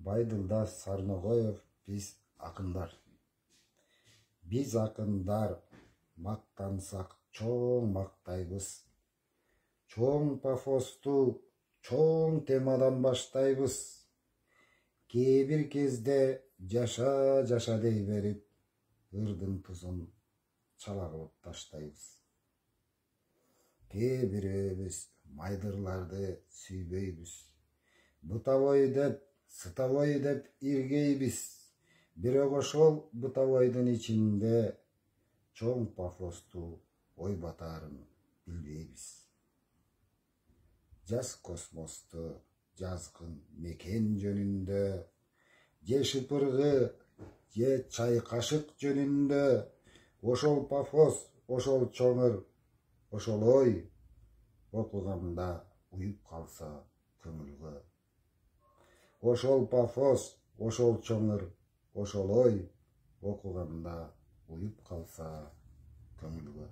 Байдылдаш Сарногоев, биз акындар. Биз акындар мактансак чоң мактайбыз. Чоң пафосту, чоң темадан баштайбыз. Кээ бир кезде жаша дей берип, ырдын тузун чала кылып таштайбыз. Кээ бирөөбүз майдырларды сүйбөйбүз. Бытовой деп, сытовой деп иргейбиз. Бирок ошол бытовойдун ичинде чоң пафосту ой батаарын билбейбиз. Жаз космосту жазгын мекен жөнүндө, же шыпыргы, же чай кашык жөнүндө, ошол пафос, ошол чоңыр, ошол ой окуганда уюп калса көңүлгө. Ошол пафос, ошол чоңыр, ошол ой окуганда уюп калса көңүлгө.